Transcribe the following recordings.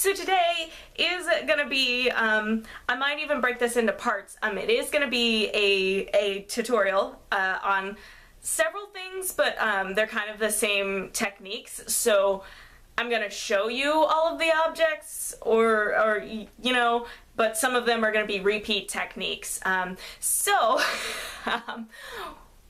So today is gonna be, I might even break this into parts. It is gonna be a tutorial on several things, but they're kind of the same techniques. So I'm gonna show you all of the objects, or you know, but some of them are gonna be repeat techniques.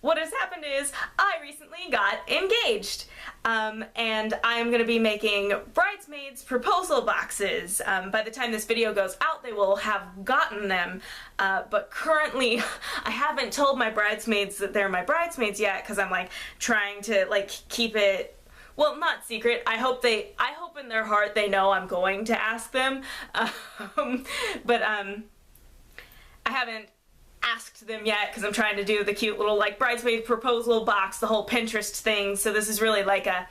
What has happened is I recently got engaged, and I am going to be making bridesmaids proposal boxes. By the time this video goes out, they will have gotten them, but currently I haven't told my bridesmaids that they're my bridesmaids yet, because I'm like trying to like keep it, well, not secret. I hope in their heart they know I'm going to ask them, but I haven't asked them yet because I'm trying to do the cute little like bridesmaid proposal box, the whole Pinterest thing. So this is really like a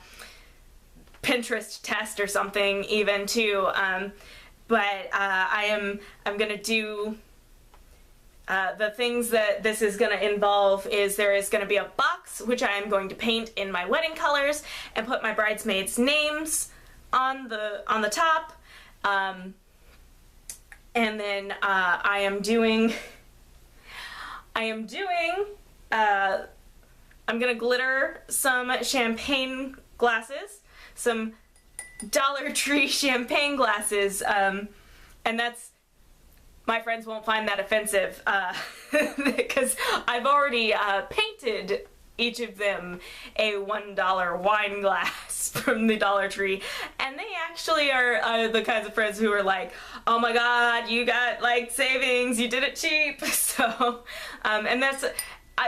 Pinterest test or something even too. But I'm gonna do the things that this is gonna involve is there is gonna be a box which I am going to paint in my wedding colors and put my bridesmaids' names on the top, and then I'm gonna glitter some champagne glasses, some Dollar Tree champagne glasses, and that's, my friends won't find that offensive, because I've already painted each of them a $1 wine glass from the Dollar Tree, and they actually are the kinds of friends who are like, oh my god, you got like savings, you did it cheap. So and that's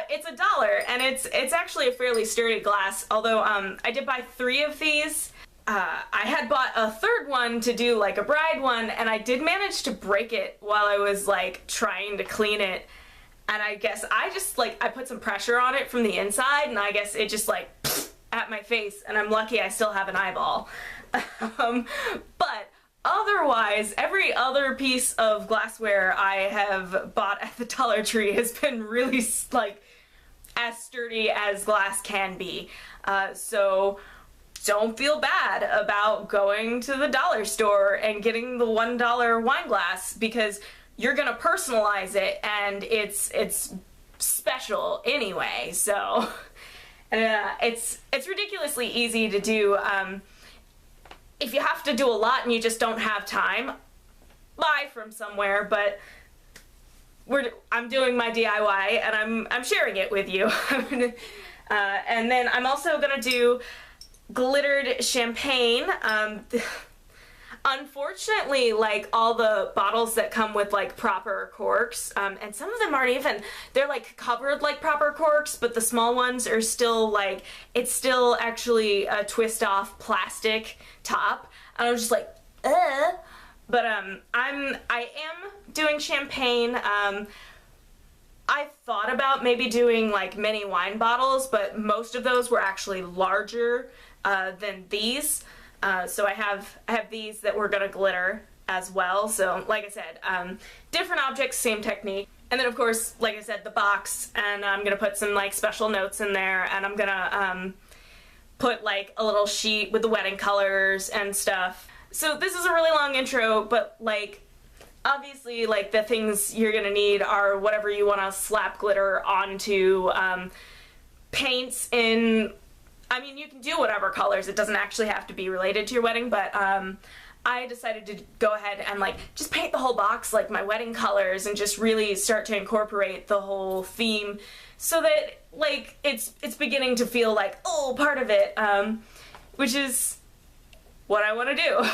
it's $1, and it's actually a fairly sturdy glass, although I did buy 3 of these. I had bought a third one to do like a bride one, and I did manage to break it while I was like trying to clean it. And I guess I just like, I put some pressure on it from the inside, and I guess it just like at my face, and I'm lucky I still have an eyeball. But otherwise, every other piece of glassware I have bought at the Dollar Tree has been really like as sturdy as glass can be. So don't feel bad about going to the dollar store and getting the $1 wine glass, because you're gonna personalize it, and it's special anyway. So it's ridiculously easy to do. If you have to do a lot and you just don't have time, buy from somewhere. But I'm doing my DIY, and I'm sharing it with you. And then I'm also gonna do glittered champagne. Unfortunately, like all the bottles that come with like proper corks, and some of them aren't even, they're like covered like proper corks, but the small ones are still like, it's still actually a twist off plastic top. And I was just like, but I am doing champagne. I thought about maybe doing like mini wine bottles, but most of those were actually larger than these. So I have these that we're gonna glitter as well. So like I said, different objects, same technique. And then of course, like I said, the box, and I'm gonna put some like special notes in there, and I'm gonna put like a little sheet with the wedding colors and stuff. So this is a really long intro, but like obviously like the things you're gonna need are whatever you wanna slap glitter onto, paints in, I mean, you can do whatever colors, it doesn't actually have to be related to your wedding, but I decided to go ahead and like just paint the whole box like my wedding colors, and just really start to incorporate the whole theme, so that like it's beginning to feel like, oh, part of it, which is what I want to do.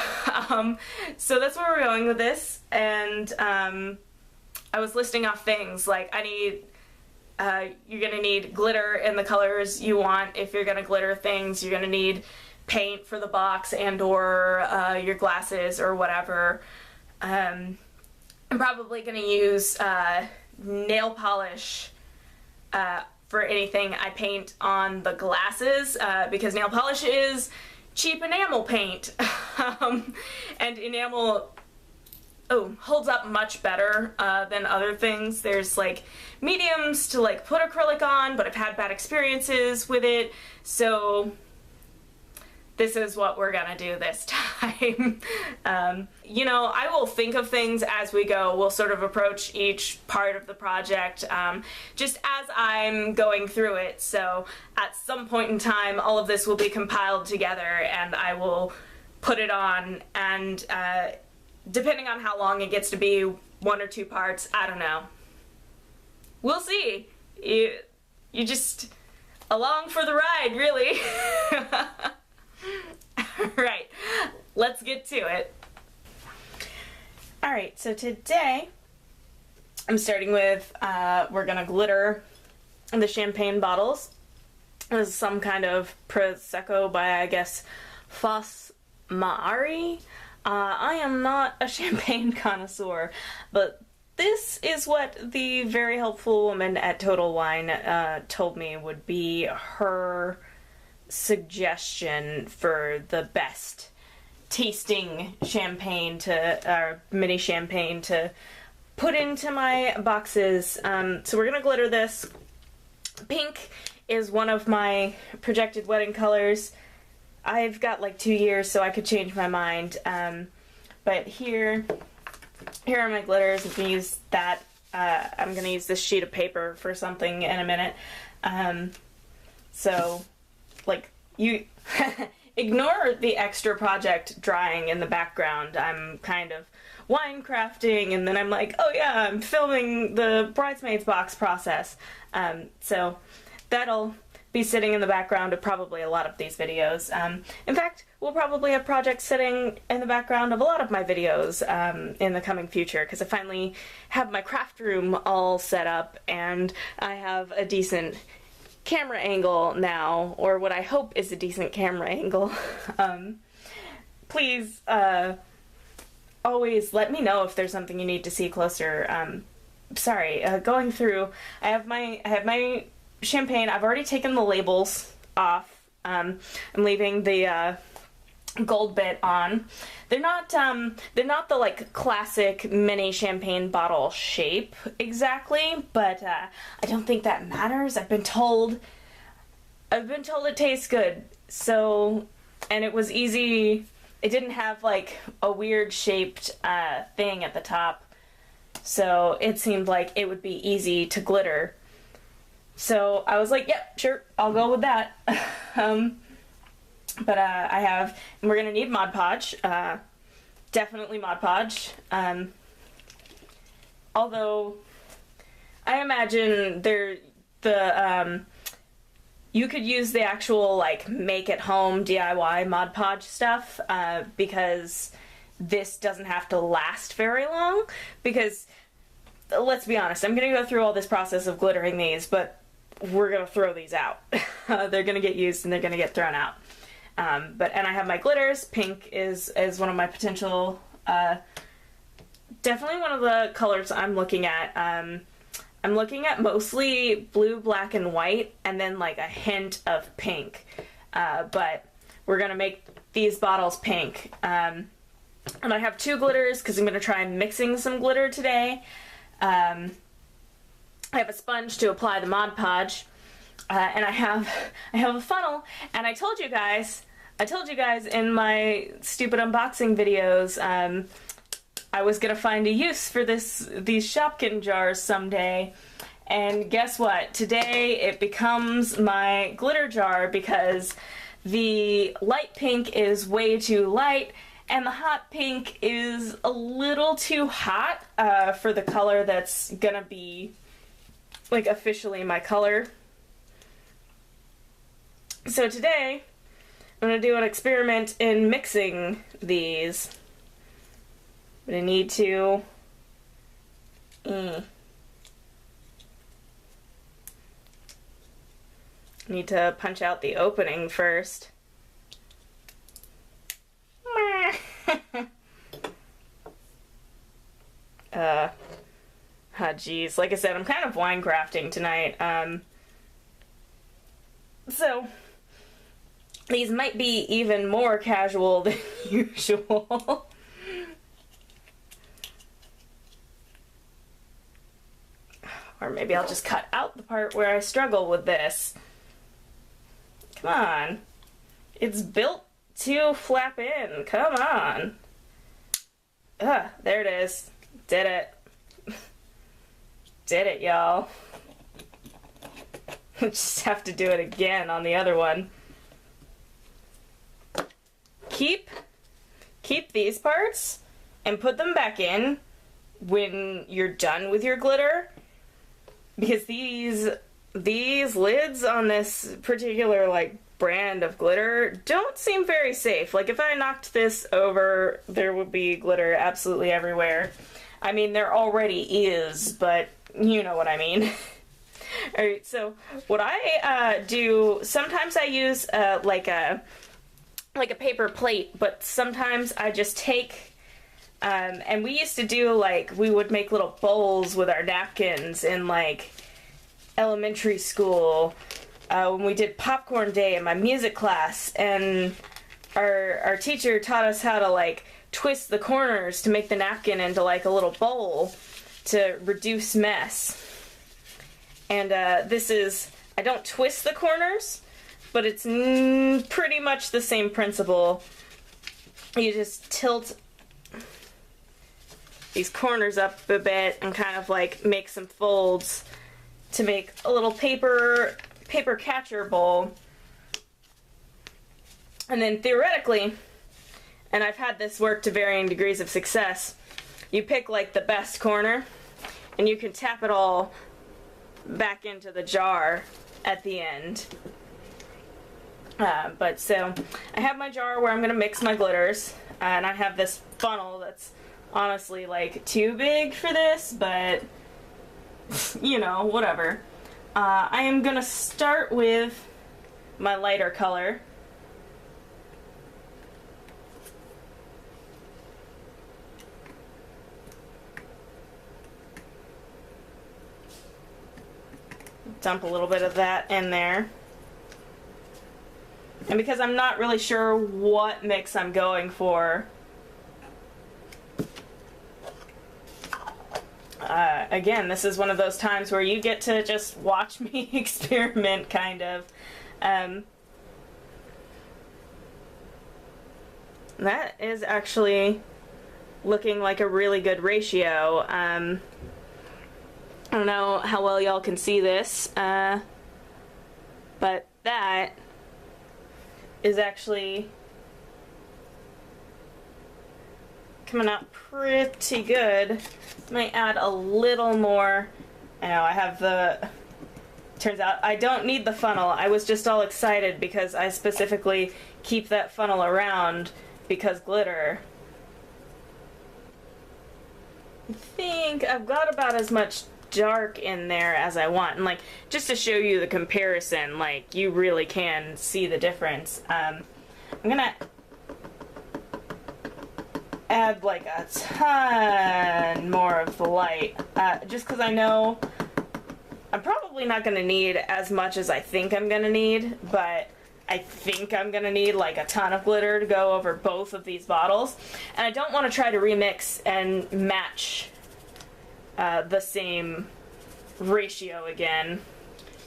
So that's where we're going with this. And I was listing off things like I need, you're gonna need glitter in the colors you want. If you're gonna glitter things, you're gonna need paint for the box and or your glasses or whatever. I'm probably gonna use nail polish for anything I paint on the glasses, because nail polish is cheap enamel paint. And enamel holds up much better than other things. There's like mediums to like put acrylic on, but I've had bad experiences with it, so this is what we're gonna do this time. You know, I will think of things as we go. We'll sort of approach each part of the project just as I'm going through it. So at some point in time, all of this will be compiled together and I will put it on, and depending on how long it gets to be, 1 or 2 parts, I don't know. We'll see. You just along for the ride, really. Alright, let's get to it. Alright, so today I'm starting with, we're gonna glitter the champagne bottles. This is some kind of Prosecco by, I guess, Foss Ma'ari. I am not a champagne connoisseur, but this is what the very helpful woman at Total Wine told me would be her suggestion for the best tasting champagne or mini champagne to put into my boxes. So we're gonna glitter this. Pink is one of my projected wedding colors. I've got like 2 years, so I could change my mind. But here are my glitters. I'm gonna use that. I'm gonna use this sheet of paper for something in a minute. So, like, you ignore the extra project drying in the background. I'm kind of wine crafting, and then I'm like, oh yeah, I'm filming the Bridesmaids box process. So that'll be sitting in the background of probably a lot of these videos. In fact, we'll probably have projects sitting in the background of a lot of my videos in the coming future, because I finally have my craft room all set up and I have a decent camera angle now, or what I hope is a decent camera angle. Please always let me know if there's something you need to see closer. Sorry, going through, I have my champagne. I've already taken the labels off. I'm leaving the gold bit on. They're not the like classic mini champagne bottle shape exactly, but I don't think that matters. I've been told it tastes good. So, and it was easy. It didn't have like a weird shaped thing at the top. So it seemed like it would be easy to glitter. So I was like, yep, sure, I'll go with that. But and we're gonna need Mod Podge. Definitely Mod Podge. Although I imagine you could use the actual like make at home DIY Mod Podge stuff, because this doesn't have to last very long. Because let's be honest, I'm gonna go through all this process of glittering these, but we're gonna throw these out. They're gonna get used and they're gonna get thrown out. And I have my glitters. Pink is one of my potential, definitely one of the colors I'm looking at. I'm looking at mostly blue, black, and white, and then like a hint of pink. But we're gonna make these bottles pink. And I have 2 glitters because I'm gonna try mixing some glitter today. I have a sponge to apply the Mod Podge, and I have a funnel. And I told you guys in my stupid unboxing videos, I was gonna find a use for these Shopkin jars someday. And guess what? Today it becomes my glitter jar, because the light pink is way too light and the hot pink is a little too hot for the color that's gonna be like officially my color. So today I'm gonna do an experiment in mixing these. But I need to punch out the opening first. Geez, like I said, I'm kind of wine crafting tonight. So these might be even more casual than usual. Or maybe I'll just cut out the part where I struggle with this. Come on. It's built to flap in. Come on. There it is. Did it. Did it, y'all. Just have to do it again on the other one. Keep these parts and put them back in when you're done with your glitter, because these lids on this particular like brand of glitter don't seem very safe. Like if I knocked this over, there would be glitter absolutely everywhere. I mean, there already is, but you know what I mean. Alright, so what I do, sometimes I use like a paper plate, but sometimes I just take, and we used to do like, we would make little bowls with our napkins in like elementary school when we did popcorn day in my music class, and our teacher taught us how to like twist the corners to make the napkin into like a little bowl to reduce mess. And this is, I don't twist the corners, but it's pretty much the same principle. You just tilt these corners up a bit and kind of like make some folds to make a little paper catcher bowl. And then theoretically, and I've had this work to varying degrees of success, you pick like the best corner and you can tap it all back into the jar at the end. But so I have my jar where I'm gonna mix my glitters, and I have this funnel that's honestly like too big for this, but you know, whatever. I am gonna start with my lighter color. Dump a little bit of that in there. And because I'm not really sure what mix I'm going for, again, this is one of those times where you get to just watch me experiment, kind of. That is actually looking like a really good ratio. I don't know how well y'all can see this, but that is actually coming out pretty good. Might add a little more. I know I have the, turns out I don't need the funnel. I was just all excited because I specifically keep that funnel around because glitter. I think I've got about as much dark in there as I want, and like just to show you the comparison, like you really can see the difference. I'm gonna add like a ton more of the light, just because I know I'm probably not gonna need as much as I think I'm gonna need, but I think I'm gonna need like a ton of glitter to go over both of these bottles, and I don't want to try to remix and match the same ratio again.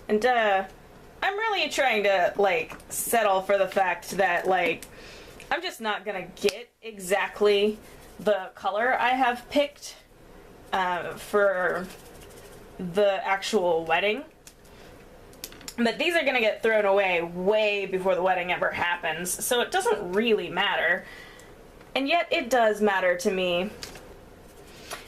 And I'm really trying to like settle for the fact that like I'm just not gonna get exactly the color I have picked for the actual wedding, but these are gonna get thrown away way before the wedding ever happens, so it doesn't really matter, and yet it does matter to me.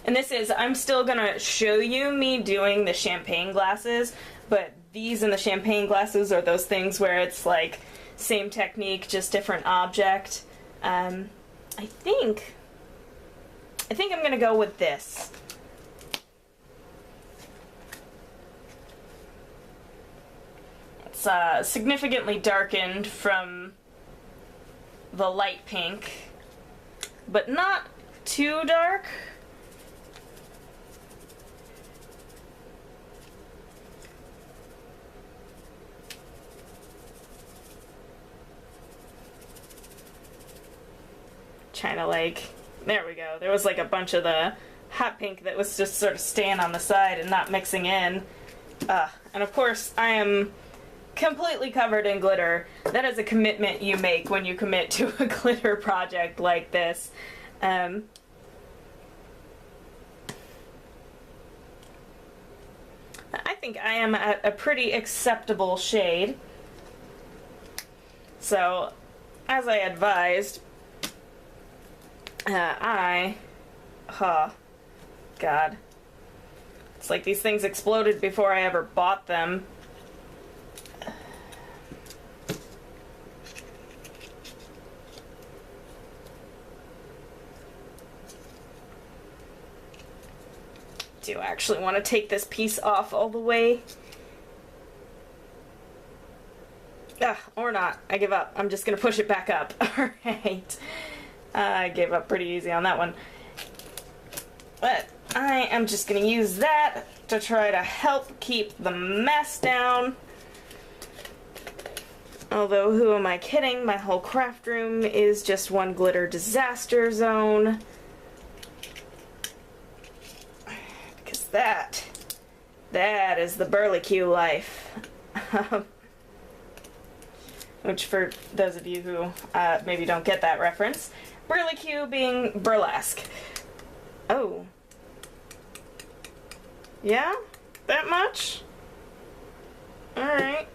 And this is, I'm still gonna show you me doing the champagne glasses, but these and the champagne glasses are those things where it's like same technique, just different object. I think I'm gonna go with this. It's significantly darkened from the light pink, but not too dark. Trying to like, there we go. There was like a bunch of the hot pink that was just sort of staying on the side and not mixing in. And of course I am completely covered in glitter. That is a commitment you make when you commit to a glitter project like this. I think I am at a pretty acceptable shade. So, as I advised, God. It's like these things exploded before I ever bought them. Do I actually want to take this piece off all the way? Or not. I give up. I'm just gonna push it back up. Alright. I gave up pretty easy on that one. But I am just gonna use that to try to help keep the mess down. Although, who am I kidding? My whole craft room is just one glitter disaster zone. Because that is the burlicue life. Which, for those of you who maybe don't get that reference, burlicue being burlesque. Oh. Yeah? That much? Alright.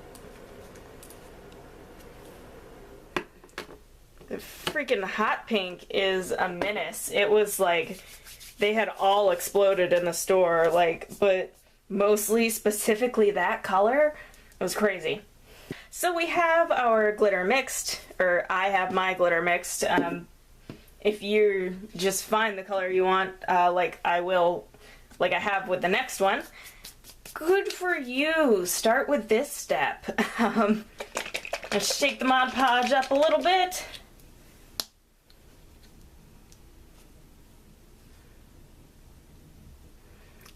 The freaking hot pink is a menace. It was like, they had all exploded in the store, like, but mostly specifically that color. It was crazy. So we have our glitter mixed, or I have my glitter mixed. If you just find the color you want, like I have with the next one, good for you. Start with this step. Let's shake the Mod Podge up a little bit.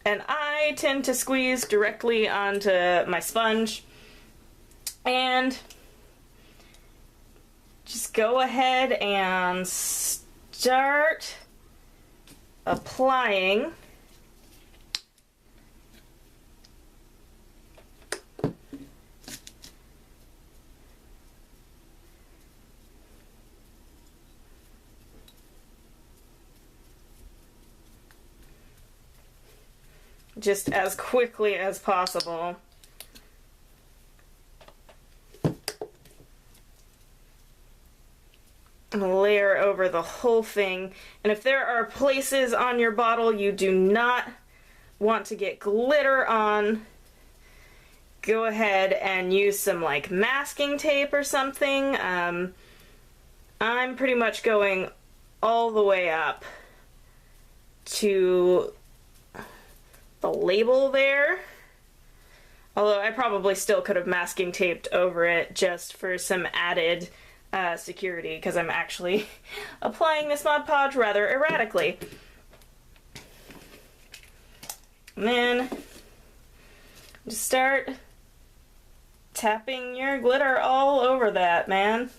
And I tend to squeeze directly onto my sponge. And just go ahead and start applying just as quickly as possible. Layer over the whole thing. And if there are places on your bottle you do not want to get glitter on, go ahead and use some like masking tape or something. I'm pretty much going all the way up to the label there. Although I probably still could have masking taped over it just for some added security, because I'm actually applying this Mod Podge rather erratically. And then just start tapping your glitter all over that, man.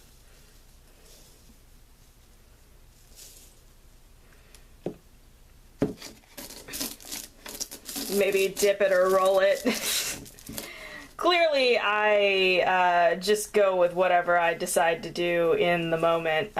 Maybe dip it or roll it. Clearly, I just go with whatever I decide to do in the moment.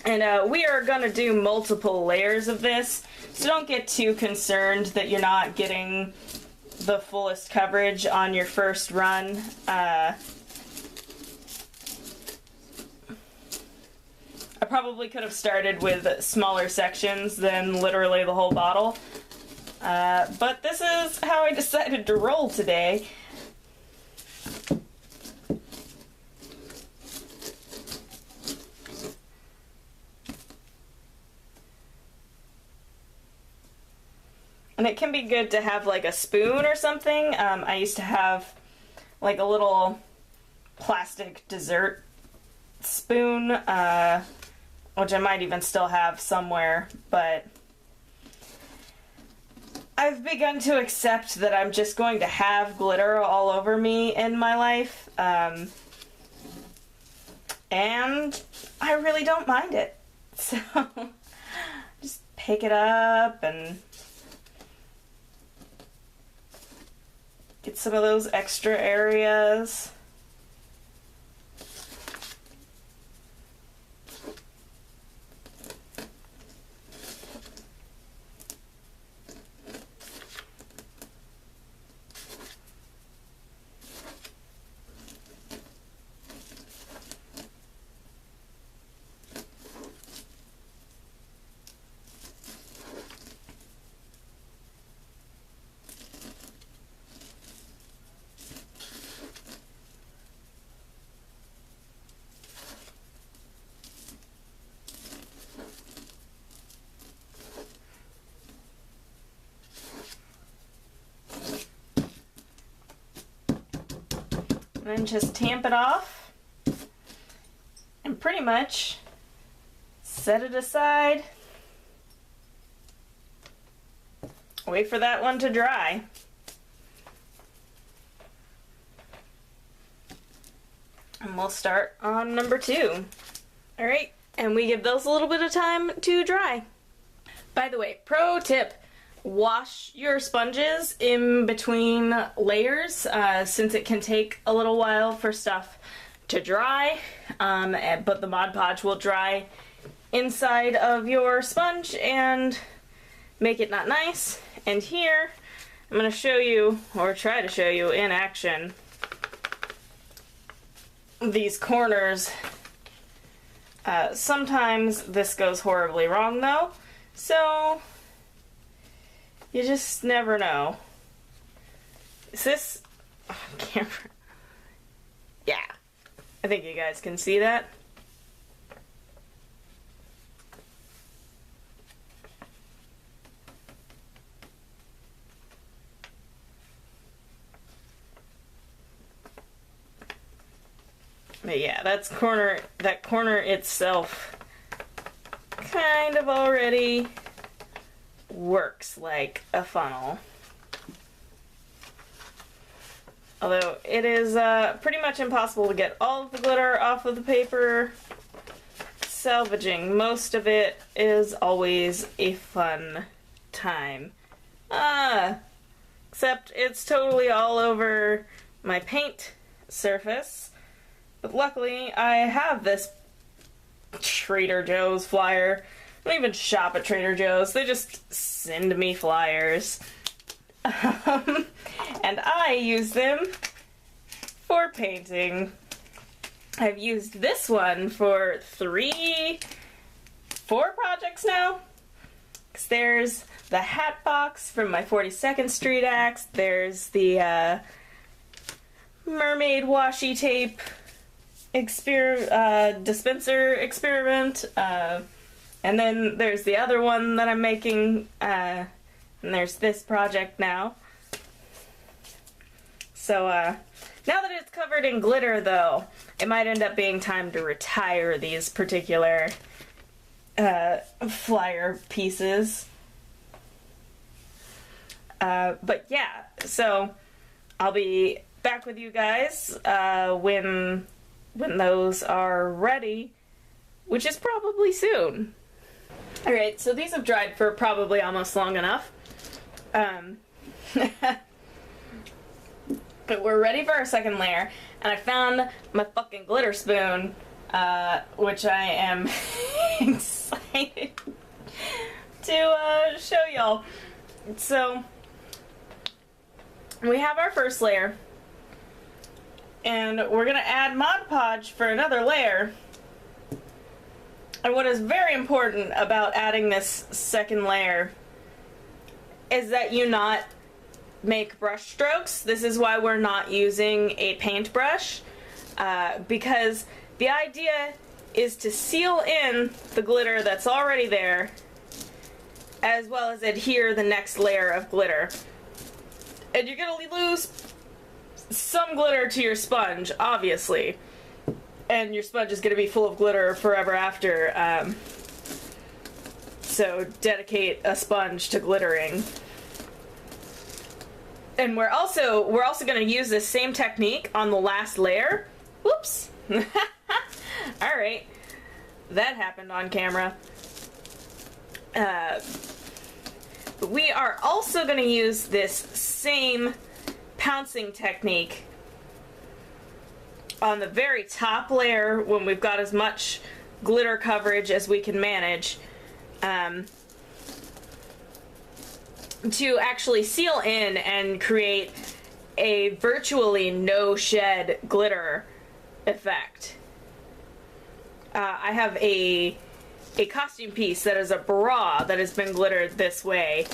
And we are going to do multiple layers of this, so don't get too concerned that you're not getting the fullest coverage on your first run. I probably could have started with smaller sections than literally the whole bottle, but this is how I decided to roll today. And it can be good to have like a spoon or something. I used to have like a little plastic dessert spoon, which I might even still have somewhere, but I've begun to accept that I'm just going to have glitter all over me in my life, and I really don't mind it. So just pick it up and get some of those extra areas. And then just tamp it off and pretty much set it aside. Wait for that one to dry. And we'll start on number 2. Alright, and we give those a little bit of time to dry. By the way, pro tip. Wash your sponges in between layers since it can take a little while for stuff to dry, but the Mod Podge will dry inside of your sponge and make it not nice. And here I'm going to show you, or try to show you in action, these corners. Sometimes this goes horribly wrong though, so you just never know. Is this on camera? Yeah. I think you guys can see that. But yeah, that corner itself kind of already works like a funnel. Although it is pretty much impossible to get all of the glitter off of the paper. Salvaging most of it is always a fun time. Except it's totally all over my paint surface. But luckily I have this Trader Joe's flyer. I don't even shop at Trader Joe's. They just send me flyers. And I use them for painting. I've used this one for 4 projects now. 'Cause there's the hat box from my 42nd Street acts. There's the mermaid washi tape dispenser experiment. And then there's the other one that I'm making, and there's this project now. So, now that it's covered in glitter, though, it might end up being time to retire these particular flyer pieces. But yeah, so I'll be back with you guys when those are ready, which is probably soon. Alright, so these have dried for probably almost long enough. But we're ready for our second layer, and I found my fucking glitter spoon, which I am excited to show y'all. So, we have our first layer, and we're gonna add Mod Podge for another layer. And what is very important about adding this second layer is that you not make brush strokes. This is why we're not using a paintbrush, because the idea is to seal in the glitter that's already there, as well as adhere the next layer of glitter. And you're gonna lose some glitter to your sponge, obviously. and your sponge is going to be full of glitter forever after. So dedicate a sponge to glittering. And we're also going to use this same technique on the last layer. Whoops. Alright. That happened on camera. We are also going to use this same pouncing technique on the very top layer when we've got as much glitter coverage as we can manage, to actually seal in and create a virtually no shed glitter effect. I have a costume piece that is a bra that has been glittered this way,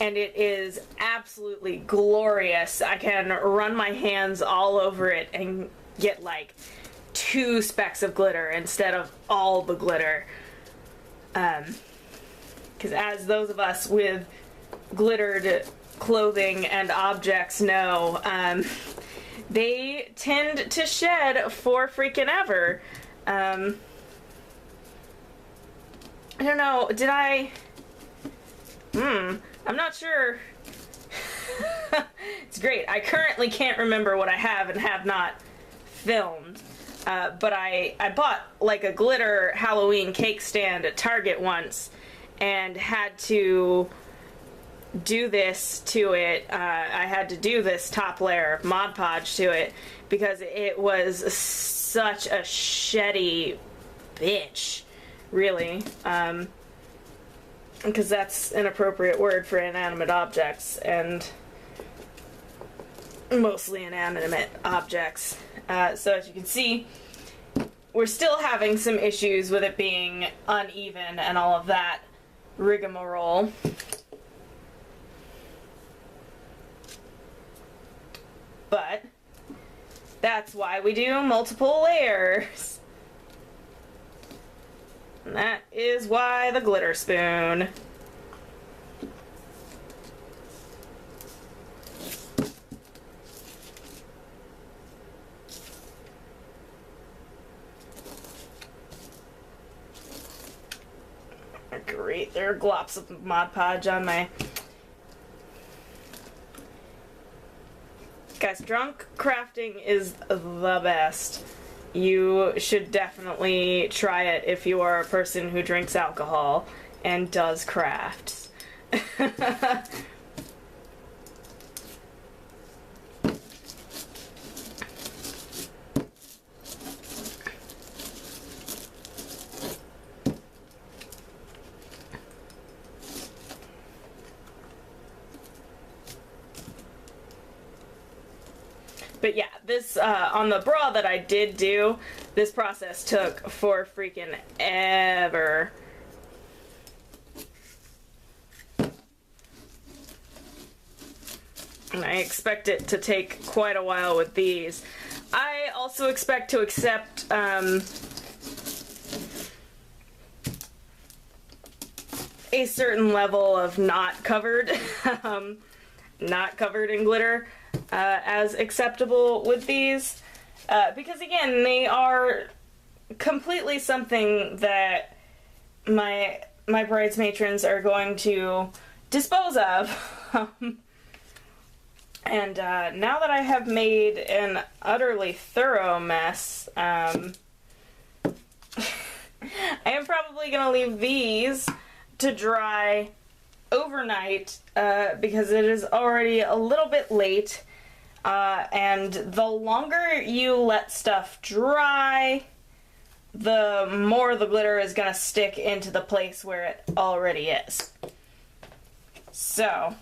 and it is absolutely glorious. I can run my hands all over it and get like 2 specks of glitter instead of all the glitter. Because as those of us with glittered clothing and objects know, they tend to shed for freaking ever. I don't know, did I... I'm not sure. It's great. I currently can't remember what I have and have not filmed. But I bought like a glitter Halloween cake stand at Target once and had to do this to it. I had to do this top layer of Mod Podge to it because it was such a sheddy bitch, really. Because that's an appropriate word for inanimate objects, and mostly inanimate objects. So as you can see, we're still having some issues with it being uneven and all of that rigmarole. But that's why we do multiple layers. And that is why the glitter spoon. Great, there are glops of Mod Podge on my... Guys, drunk crafting is the best. You should definitely try it if you are a person who drinks alcohol and does crafts. But yeah, this, on the bra that I did do, this process took for freaking ever. And I expect it to take quite a while with these. I also expect to accept, a certain level of not covered, not covered in glitter. As acceptable with these, because again, they are completely something that my brides matrons are going to dispose of. And now that I have made an utterly thorough mess, I am probably going to leave these to dry overnight, because it is already a little bit late. And the longer you let stuff dry, the more the glitter is going to stick into the place where it already is. So,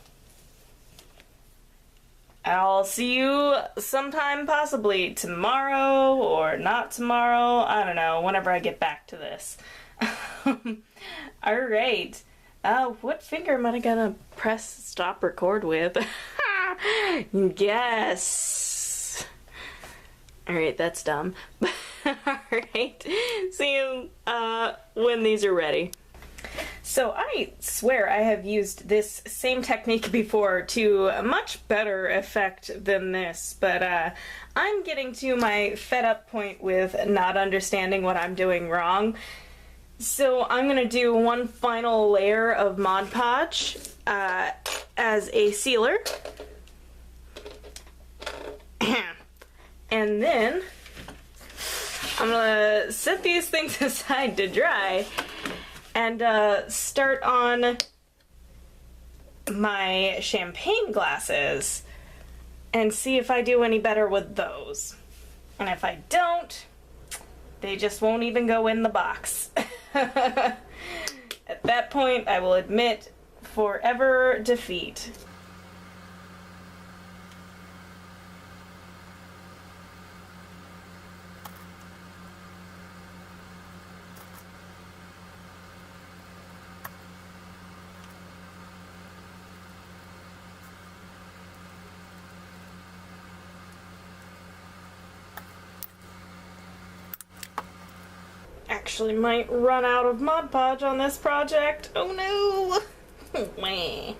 I'll see you sometime, possibly tomorrow or not tomorrow. I don't know, whenever I get back to this. Alright. What finger am I gonna press stop record with? Yes. Alright, that's dumb. Alright, see you when these are ready. So I swear I have used this same technique before to a much better effect than this, but I'm getting to my fed up point with not understanding what I'm doing wrong. So I'm gonna do one final layer of Mod Podge as a sealer. And then I'm gonna set these things aside to dry and start on my champagne glasses and see if I do any better with those. And if I don't, they just won't even go in the box. At that point, I will admit forever defeat. Actually might run out of Mod Podge on this project. Oh no! Meh.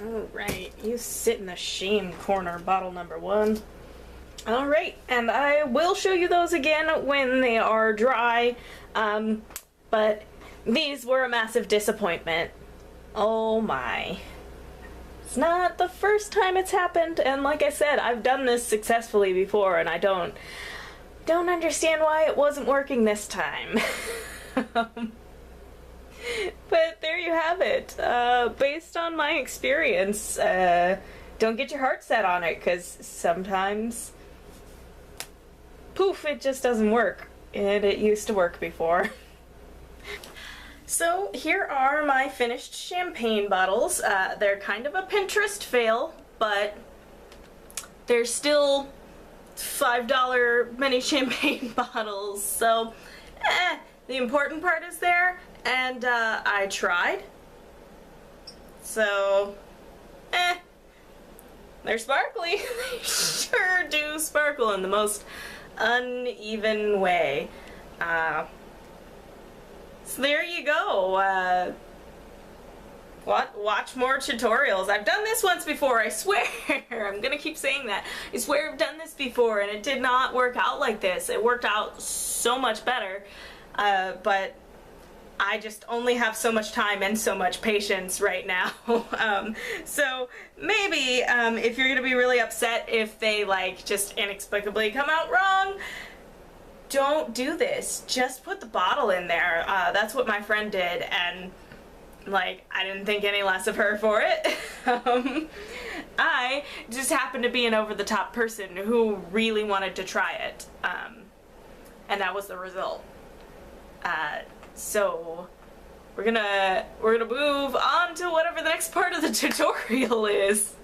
Alright, you sit in the shame corner, bottle number 1. Alright, and I will show you those again when they are dry, but these were a massive disappointment. Oh my. It's not the first time it's happened, and like I said, I've done this successfully before, and I don't understand why it wasn't working this time. But there you have it. Based on my experience, don't get your heart set on it, because sometimes, poof, it just doesn't work. And it used to work before. So here are my finished champagne bottles. They're kind of a Pinterest fail, but they're still $5 mini champagne bottles, so the important part is there. And I tried, so they're sparkly. They sure do sparkle in the most uneven way. So there you go. Watch more tutorials. I've done this once before, I swear. I'm gonna keep saying that. I swear I've done this before and it did not work out like this. It worked out so much better, but I just only have so much time and so much patience right now. So maybe if you're gonna be really upset if they like just inexplicably come out wrong, don't do this. Just put the bottle in there. That's what my friend did, and like I didn't think any less of her for it. I just happened to be an over-the-top person who really wanted to try it, and that was the result. So we're gonna move on to whatever the next part of the tutorial is.